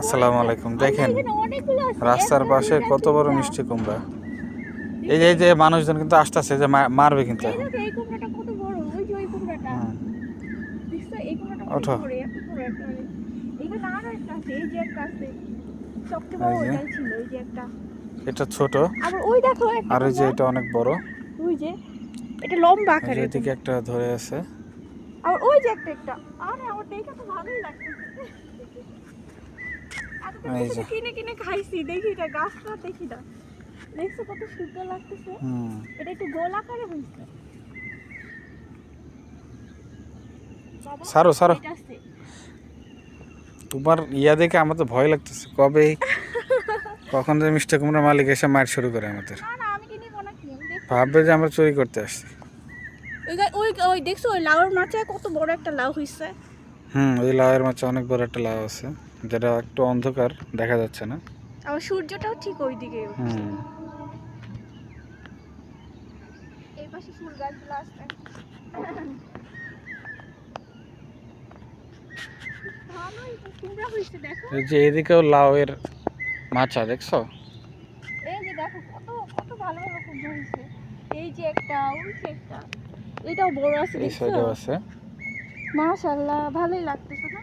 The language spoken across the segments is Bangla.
আসসালামু আলাইকুম। দেখেন রাস্তার পাশে কত বড় মিষ্টি কুমড়া। এই যে মানুষজন কিন্তু আসতেছে যে মারবে কিন্তু এখন। ওঠো। এটা ছোট আর ওই যে এটা অনেক বড়। এটা লম্বা আকারে। এদিকে একটা ধরে আছে। আর ওই যে একটা আরে আমার দেখে তো ভালোই লাগতেছে। এই যে কিনে কিনে খাইছি, দেখি এটা গাছটা দেখি না, দেখছো কত সুন্দর লাগতেছে। এটা একটু গোল আকারে হইছে। সারো সারো। তোমার ইয়া দেখে আমার তো ভয় লাগতেছে, কখন যে মিষ্টি কুমড়ার মালিক এসে মার শুরু করে আমাদের। না না আমি কি নিব নাকি, ভাববে যে আমরা চুরি করতে আসছি। ওই ওই দেখছো ওই লাউর মাচায় কত বড় একটা লাউ হইছে। ওই লাউয়ের মাঝে অনেক বড় একটা লাউ আছে, যেটা একটু অন্ধকার দেখা যাচ্ছে না। আর সূর্যটাও ঠিক ওই দিকে উঠছে। এই পাশে ফুল গাছগুলো আছে। ভালোই তো কুমড়া হইছে, দেখো এই যে এদিকেও লাউয়ের মাচা দেখছো। এই যে দেখো কত কত ভালো ভালো কুমড়া হইছে। এই যে একটা, ওই যে একটা, এটাও বড় আছে এই দেখছো। সাইডেও আছে। মাশাআল্লাহ ভালোই লাগতেছে না।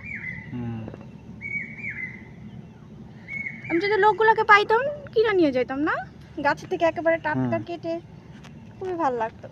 আমি যদি লোকগুলোকে পাইতাম কিনা নিয়ে যাইতাম না, গাছ থেকে একেবারে টাটকা কেটে, খুবই ভালো লাগতো।